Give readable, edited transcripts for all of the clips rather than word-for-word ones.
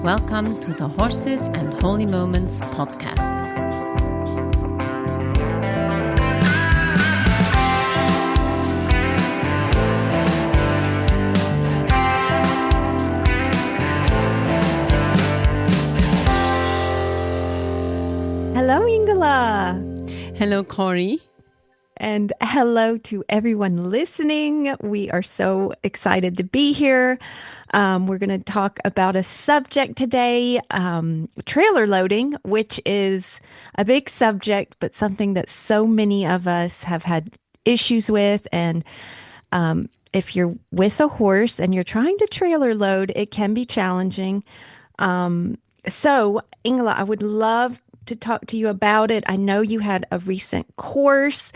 Welcome to the Horses and Holy Moments podcast. Hello, Ingela. Hello, Corrie. And hello to everyone listening. We are so excited to be here. We're going to talk about a subject today, trailer loading, which is a big subject, but something that so many of us have had issues with. And if you're with a horse and you're trying to trailer load, it can be challenging. So, Ingela, I would love to talk to you about it. I know you had a recent course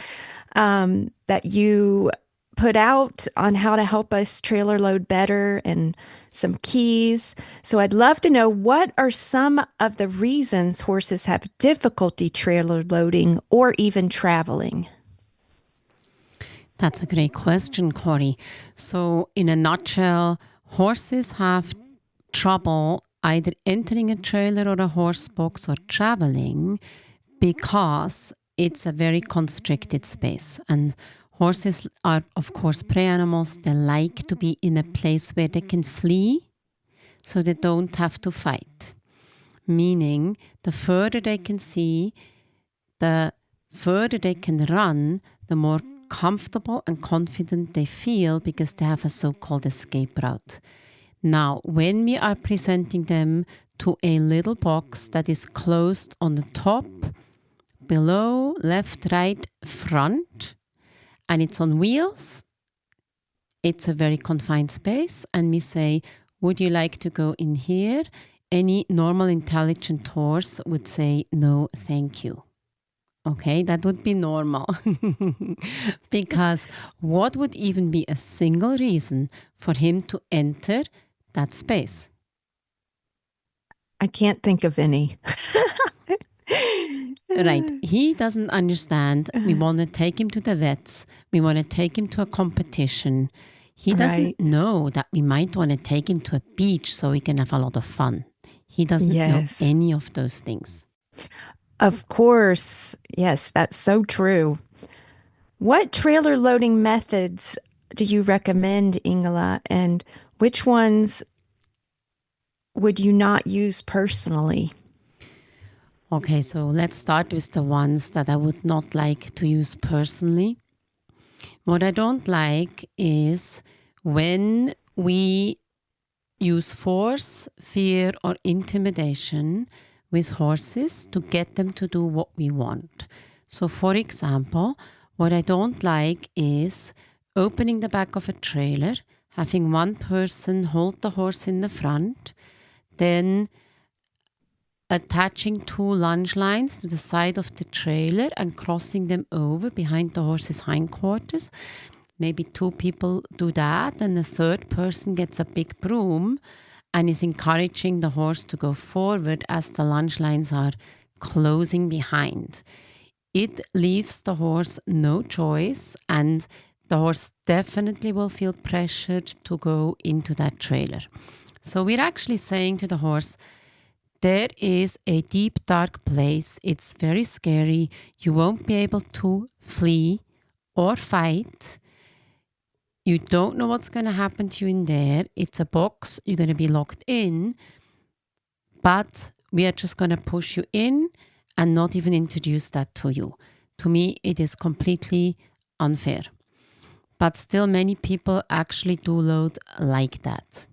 that you put out on how to help us trailer load better and some keys. So I'd love to know, what are some of the reasons horses have difficulty trailer loading or even traveling? That's a great question, Corrie. So in a nutshell, horses have trouble either entering a trailer or a horse box or traveling because it's a very constricted space. And horses are, of course, prey animals. They like to be in a place where they can flee so they don't have to fight. Meaning, the further they can see, the further they can run, the more comfortable and confident they feel because they have a so-called escape route. Now, when we are presenting them to a little box that is closed on the top, below, left, right, front, and it's on wheels, it's a very confined space, and we say, would you like to go in here? Any normal intelligent horse would say, no, thank you. Okay, that would be normal. Because what would even be a single reason for him to enter that space? I can't think of any. Right. He doesn't understand. We want to take him to the vets. We want to take him to a competition. He doesn't know that we might want to take him to a beach so he can have a lot of fun. He doesn't know any of those things. Of course. Yes, that's so true. What trailer loading methods do you recommend, Ingela, and which ones would you not use personally? Okay, so let's start with the ones that I would not like to use personally. What I don't like is when we use force, fear, or intimidation with horses to get them to do what we want. So, for example, what I don't like is opening the back of a trailer, having one person hold the horse in the front, then attaching two lunge lines to the side of the trailer and crossing them over behind the horse's hindquarters. Maybe two people do that, and the third person gets a big broom and is encouraging the horse to go forward as the lunge lines are closing behind. It leaves the horse no choice, and the horse definitely will feel pressured to go into that trailer. So we're actually saying to the horse, there is a deep, dark place. It's very scary. You won't be able to flee or fight. You don't know what's going to happen to you in there. It's a box. You're going to be locked in. But we are just going to push you in and not even introduce that to you. To me, it is completely unfair. But still, many people actually do load like that.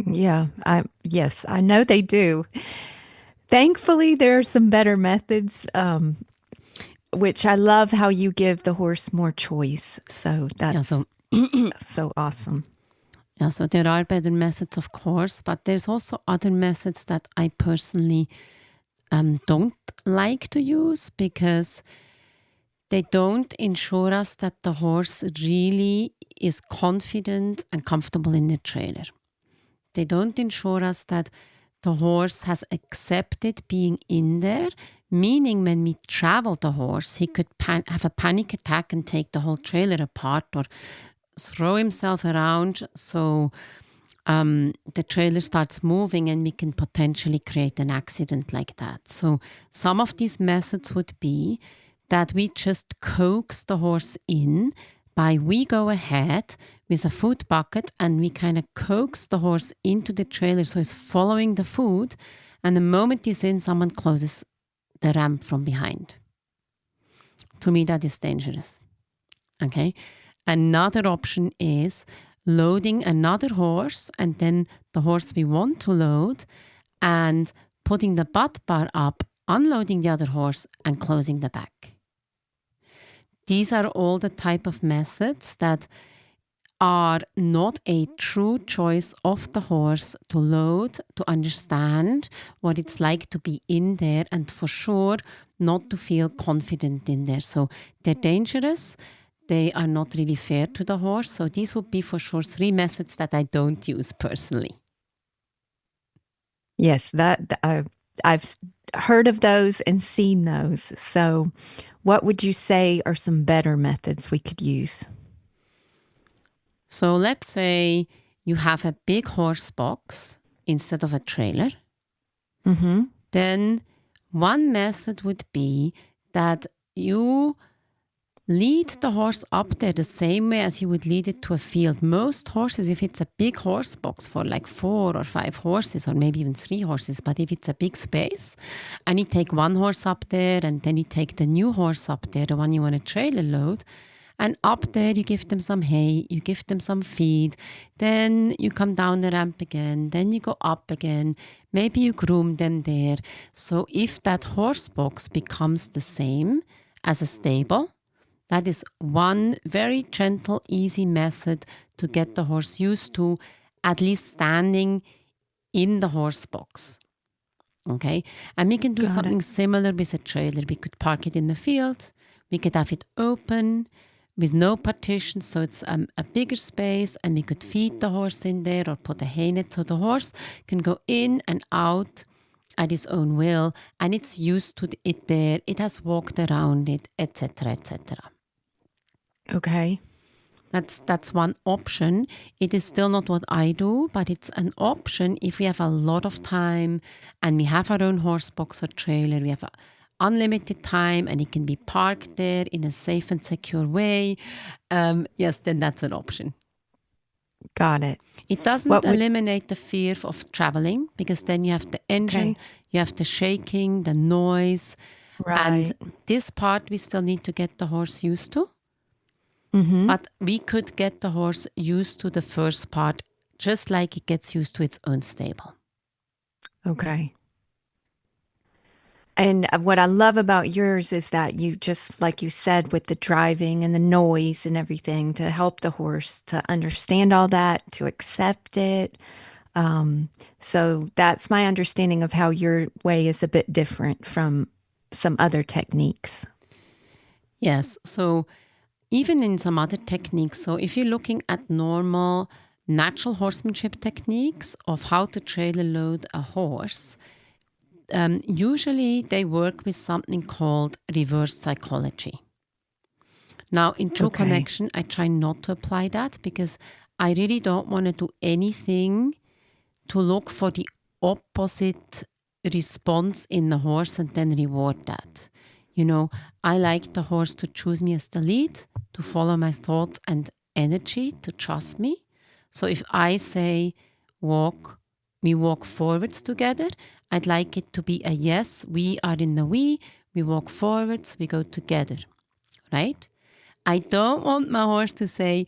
Yeah, yes, I know they do. Thankfully, there are some better methods, which I love how you give the horse more choice. So that's so awesome. Yeah, so there are better methods, of course, but there's also other methods that I personally don't like to use because they don't ensure us that the horse really is confident and comfortable in the trailer. They don't ensure us that the horse has accepted being in there, meaning when we travel the horse, he could have a panic attack and take the whole trailer apart or throw himself around. So the trailer starts moving and we can potentially create an accident like that. So some of these methods would be that we just coax the horse in we go ahead with a food bucket and we kind of coax the horse into the trailer so he's following the food, and the moment he's in, someone closes the ramp from behind. To me, that is dangerous. Okay. Another option is loading another horse and then the horse we want to load and putting the butt bar up, unloading the other horse and closing the back. These are all the type of methods that are not a true choice of the horse to load, to understand what it's like to be in there, and for sure not to feel confident in there. So they're dangerous. They are not really fair to the horse. So these would be for sure 3 methods that I don't use personally. Yes, that I've heard of those and seen those. So what would you say are some better methods we could use? So let's say you have a big horse box instead of a trailer. Mm-hmm. Then one method would be that you lead the horse up there the same way as you would lead it to a field. Most horses, if it's a big horse box for like 4 or 5 horses or maybe even 3 horses, but if it's a big space and you take one horse up there and then you take the new horse up there, the one you want to trailer load, and up there you give them some hay, you give them some feed, then you come down the ramp again, then you go up again, maybe you groom them there. So if that horse box becomes the same as a stable, that is one very gentle, easy method to get the horse used to at least standing in the horse box. Okay? And we can do something similar with a trailer. We could park it in the field. We could have it open with no partitions, so it's a bigger space, and we could feed the horse in there or put a hay net so the horse can go in and out at his own will, and it's used to it there. It has walked around it, etc., etc. Okay. That's one option. It is still not what I do, but it's an option if we have a lot of time and we have our own horse box or trailer. We have unlimited time and it can be parked there in a safe and secure way. Yes, then that's an option. Got it. It doesn't eliminate the fear of traveling, because then you have the engine, you have the shaking, the noise. Right. And this part we still need to get the horse used to. Mm-hmm. But we could get the horse used to the first part, just like it gets used to its own stable. Okay. And what I love about yours is that you just, like you said, with the driving and the noise and everything, to help the horse to understand all that, to accept it. So that's my understanding of how your way is a bit different from some other techniques. Yes. So even in some other techniques, so if you're looking at normal natural horsemanship techniques of how to trailer load a horse, usually they work with something called reverse psychology. Now, in True Connection, I try not to apply that because I really don't want to do anything to look for the opposite response in the horse and then reward that. You know, I like the horse to choose me as the lead, to follow my thoughts and energy, to trust me. So if I say walk, we walk forwards together, I'd like it to be a yes, we are in the we walk forwards, we go together, right? I don't want my horse to say,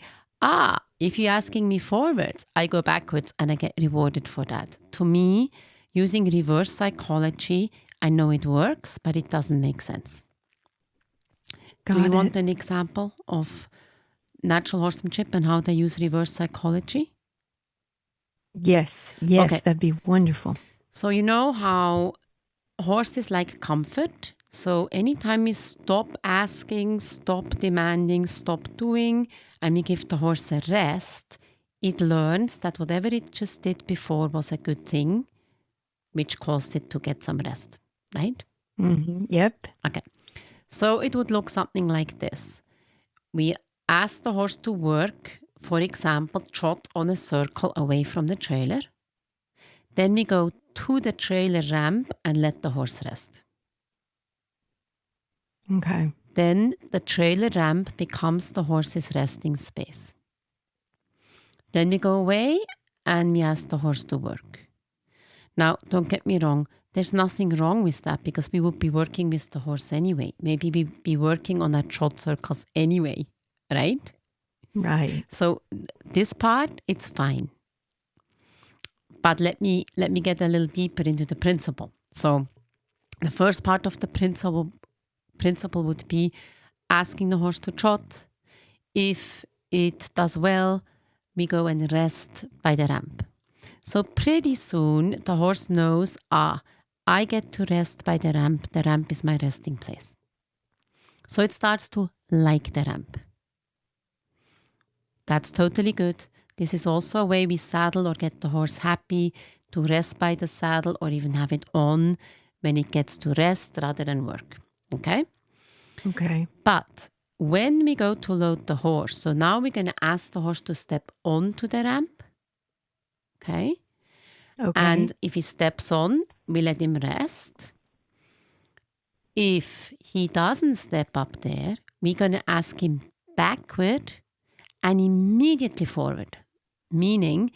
if you're asking me forwards, I go backwards and I get rewarded for that. To me, using reverse psychology, I know it works, but it doesn't make sense. Do you want an example of natural horsemanship and how they use reverse psychology? Yes, that'd be wonderful. So you know how horses like comfort? So anytime we stop asking, stop demanding, stop doing, and we give the horse a rest, it learns that whatever it just did before was a good thing, which caused it to get some rest, right? Mm-hmm. Yep. Okay. So it would look something like this. We ask the horse to work for example, trot on a circle away from the trailer. Then we go to the trailer ramp and let the horse rest. Okay. Then the trailer ramp becomes the horse's resting space. Then we go away and we ask the horse to work. Now, don't get me wrong, there's nothing wrong with that because we would be working with the horse anyway. Maybe we'd be working on our trot circles anyway, right? Right. So this part, it's fine. But let me get a little deeper into the principle. So the first part of the principle would be asking the horse to trot. If it does well, we go and rest by the ramp. So pretty soon the horse knows, I get to rest by the ramp. The ramp is my resting place. So it starts to like the ramp. That's totally good. This is also a way we saddle or get the horse happy to rest by the saddle or even have it on when it gets to rest rather than work. Okay? Okay. But when we go to load the horse, so now we're going to ask the horse to step onto the ramp. Okay? Okay. And if he steps on, we let him rest. If he doesn't step up there, we're going to ask him backward and immediately forward. Meaning,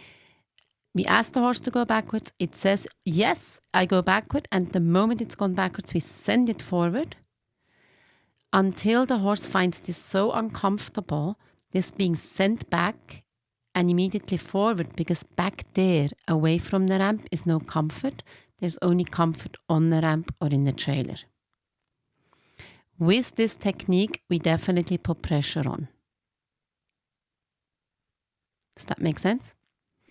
we ask the horse to go backwards. It says, yes, I go backward. And the moment it's gone backwards, we send it forward until the horse finds this so uncomfortable, this being sent back and immediately forward, because back there, away from the ramp, is no comfort. There's only comfort on the ramp or in the trailer. With this technique, we definitely put pressure on. Does that make sense?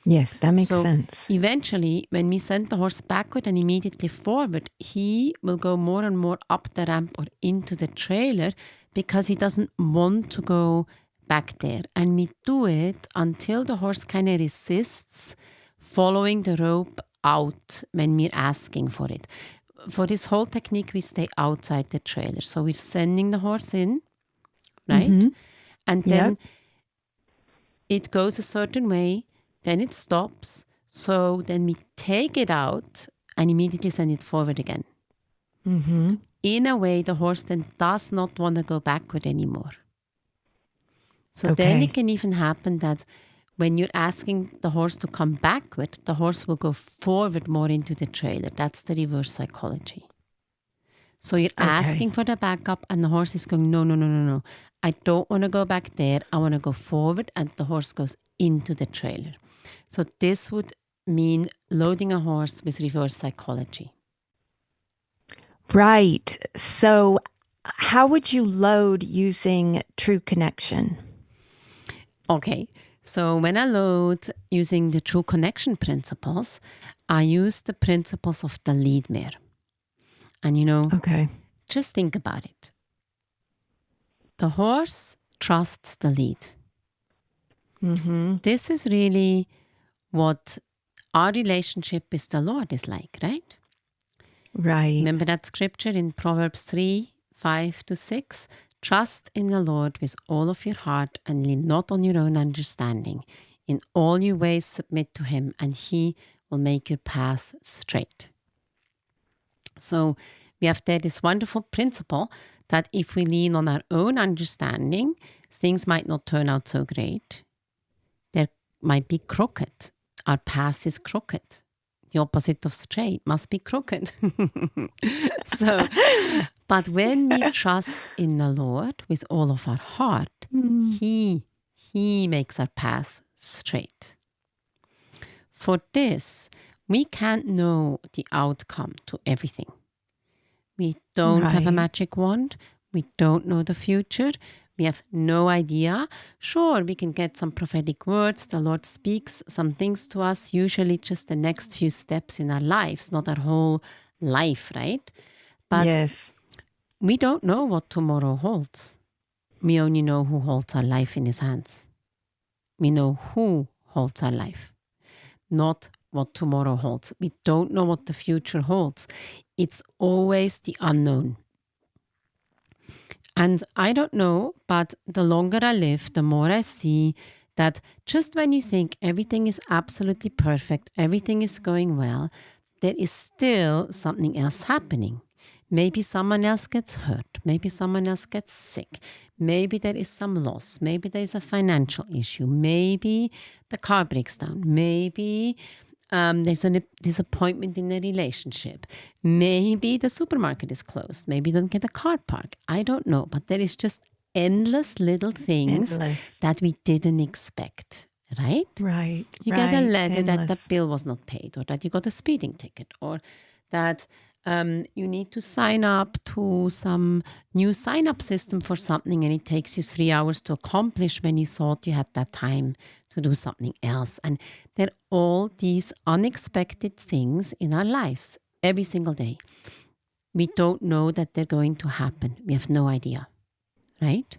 Yes, that makes sense. Eventually, when we send the horse backward and immediately forward, he will go more and more up the ramp or into the trailer because he doesn't want to go back there. And we do it until the horse kind of resists following the rope out when we're asking for it. For this whole technique, we stay outside the trailer. So we're sending the horse in, right? Mm-hmm. And then it goes a certain way, then it stops. So then we take it out and immediately send it forward again. Mm-hmm. In a way, the horse then does not want to go backward anymore. So then it can even happen that when you're asking the horse to come backward, the horse will go forward more into the trailer. That's the reverse psychology. So you're asking for the backup and the horse is going, no. I don't want to go back there. I want to go forward, and the horse goes into the trailer. So this would mean loading a horse with reverse psychology. Right. So how would you load using true connection? Okay. So when I load using the true connection principles, I use the principles of the lead mare. And just think about it. The horse trusts the lead. Mm-hmm. This is really what our relationship with the Lord is like, right? Right. Remember that scripture in Proverbs 3:5-6? Trust in the Lord with all of your heart and lean not on your own understanding. In all your ways submit to Him, and He will make your path straight. So we have there this wonderful principle that if we lean on our own understanding, things might not turn out so great. There might be crooked. Our path is crooked. The opposite of straight must be crooked. But when we trust in the Lord with all of our heart, He makes our path straight. For this, we can't know the outcome to everything. We don't have a magic wand. We don't know the future. We have no idea. Sure, we can get some prophetic words. The Lord speaks some things to us, usually just the next few steps in our lives, not our whole life, right? But we don't know what tomorrow holds. We only know who holds our life in His hands. We know who holds our life, not what tomorrow holds. We don't know what the future holds. It's always the unknown. And I don't know, but the longer I live, the more I see That just when you think everything is absolutely perfect, everything is going well, there is still something else happening. Maybe someone else gets hurt. Maybe someone else gets sick. Maybe there is some loss. Maybe there is a financial issue. Maybe the car breaks down. Maybe there's a disappointment in the relationship. Maybe the supermarket is closed. Maybe you don't get a car park. I don't know. But there is just endless little things that we didn't expect. Right? Right. You get a letter that the bill was not paid, or that you got a speeding ticket, or that you need to sign up to some new sign-up system for something, and it takes you 3 hours to accomplish when you thought you had that time to do something else. And there are all these unexpected things in our lives every single day. We don't know that they're going to happen. We have no idea, right?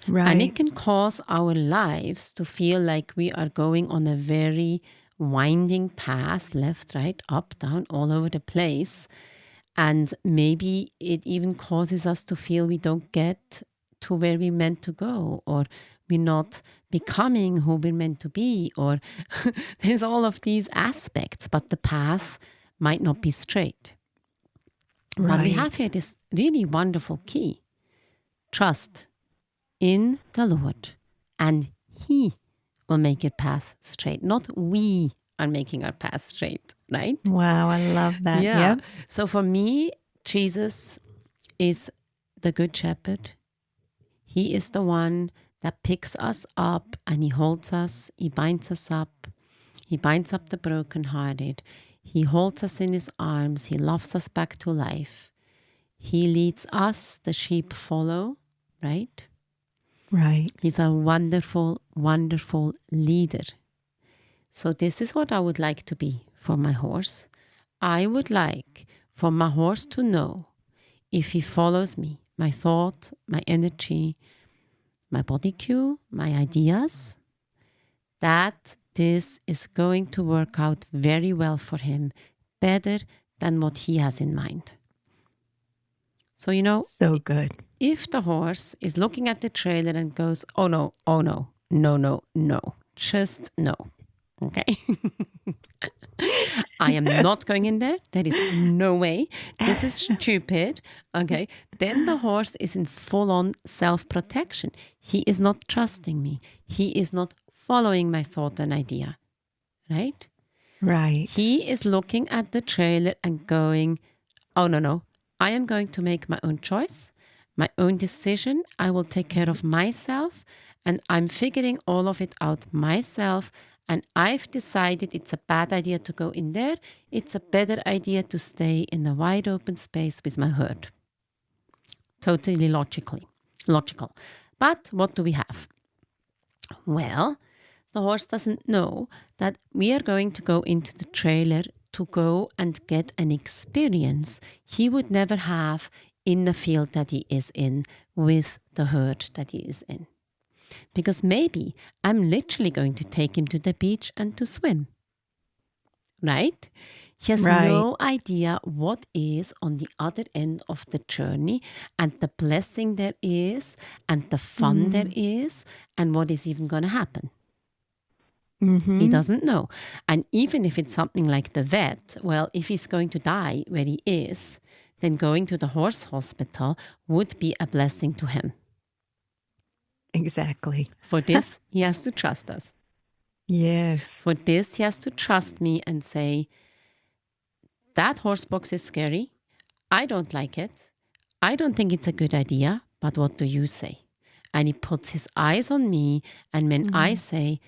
Right. And it can cause our lives to feel like we are going on a very winding path, left, right, up, down, all over the place. And maybe it even causes us to feel we don't get to where we're meant to go, or we're not becoming who we're meant to be, or there's all of these aspects, but the path might not be straight. Right. But we have here this really wonderful key. Trust in the Lord, and He will make your path straight. Not we are making our path straight, right? Wow, I love that. Yeah. Yep. So for me, Jesus is the Good Shepherd. He is the one that picks us up and He holds us, He binds us up. He binds up the brokenhearted. He holds us in His arms. He loves us back to life. He leads us, the sheep follow, right? Right. He's a wonderful, wonderful leader. So this is what I would like to be for my horse. I would like for my horse to know if he follows me, my thought, my energy, my body cue, my ideas, that this is going to work out very well for him, better than what he has in mind. So, So good. if the horse is looking at the trailer and goes, oh no, no, just no. Okay. I am not going in there. There is no way. This is stupid. Okay. Then the horse is in full-on self-protection. He is not trusting me. He is not following my thought and idea. Right? Right. He is looking at the trailer and going, oh no. I am going to make my own choice, my own decision. I will take care of myself, and I'm figuring all of it out myself. And I've decided it's a bad idea to go in there. It's a better idea to stay in a wide open space with my herd. Totally logical. But what do we have? Well, the horse doesn't know that we are going to go into the trailer to go and get an experience he would never have in the field that he is in with the herd that he is in. Because maybe I'm literally going to take him to the beach and to swim. Right? He has no idea what is on the other end of the journey, and the blessing there is, and the fun there is, and what is even going to happen. Mm-hmm. He doesn't know. And even if it's something like the vet, well, if he's going to die where he is, then going to the horse hospital would be a blessing to him. Exactly. For this, he has to trust us. Yes. For this, he has to trust me and say, that horse box is scary. I don't like it. I don't think it's a good idea, but what do you say? And he puts his eyes on me, and when I say,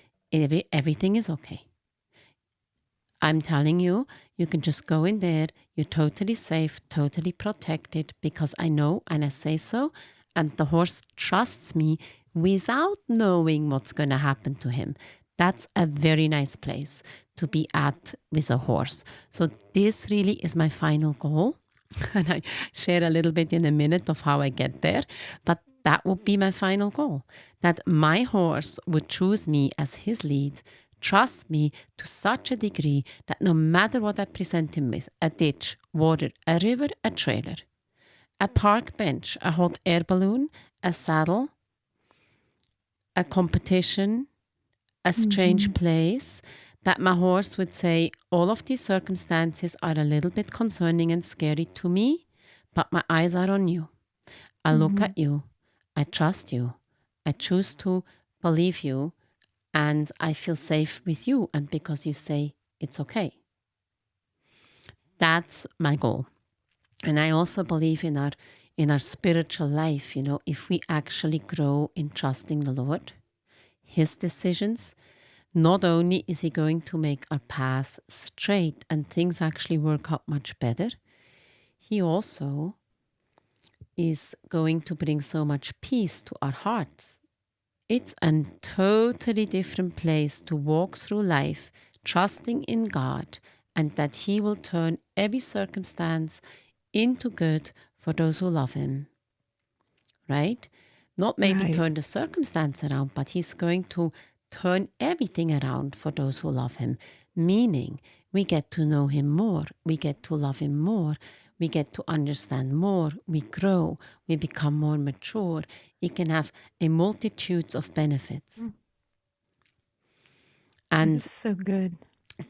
everything is okay. I'm telling you, you can just go in there. You're totally safe, totally protected, because I know and I say so. And the horse trusts me without knowing what's going to happen to him. That's a very nice place to be at with a horse. So this really is my final goal. And I share a little bit in a minute of how I get there. But that would be my final goal, that my horse would choose me as his lead, trust me to such a degree that no matter what I present him with, a ditch, water, a river, a trailer, a park bench, a hot air balloon, a saddle, a competition, a strange place, that my horse would say, all of these circumstances are a little bit concerning and scary to me, but my eyes are on you. I look at you. I trust you. I choose to believe you, and I feel safe with you, and because you say it's okay. That's my goal. And I also believe in our spiritual life, if we actually grow in trusting the Lord, His decisions, not only is He going to make our path straight and things actually work out much better, He also is going to bring so much peace to our hearts. It's a totally different place to walk through life, trusting in God, and that He will turn every circumstance into good for those who love Him. Right? Not maybe turn the circumstance around, but He's going to turn everything around for those who love Him. Meaning, we get to know Him more, we get to love Him more, we get to understand more, we grow, we become more mature. It can have a multitude of benefits. And so good.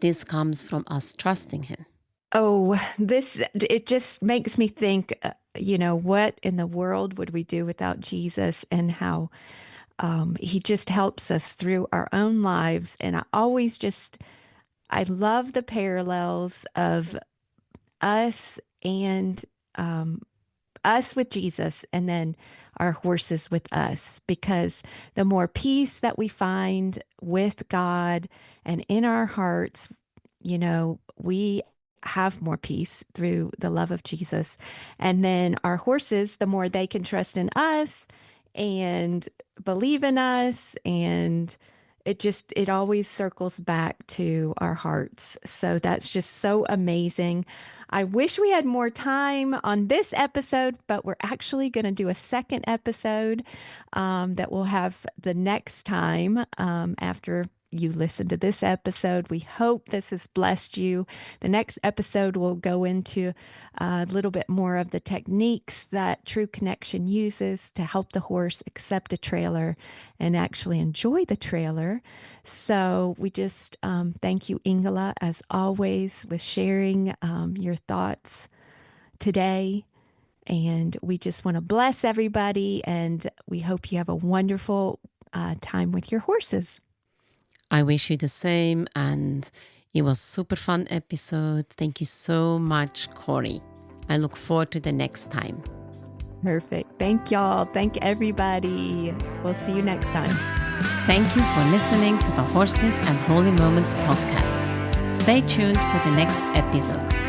This comes from us trusting Him. Oh, it just makes me think, what in the world would we do without Jesus, and how He just helps us through our own lives. And I love the parallels of us and us with Jesus, and then our horses with us, because the more peace that we find with God and in our hearts, we have more peace through the love of Jesus. And then our horses, the more they can trust in us and believe in us, and it always circles back to our hearts. So that's just so amazing. I wish we had more time on this episode, but we're actually going to do a second episode that we'll have the next time after you listen to this episode. We hope this has blessed you. The next episode will go into a little bit more of the techniques that True Connection uses to help the horse accept a trailer and actually enjoy the trailer. So we just thank you, Ingela, as always, with sharing your thoughts today. And we just want to bless everybody, and we hope you have a wonderful time with your horses. I wish you the same, and it was super fun episode. Thank you so much, Corrie. I look forward to the next time. Perfect. Thank y'all. Thank everybody. We'll see you next time. Thank you for listening to the Horses and Holy Moments podcast. Stay tuned for the next episode.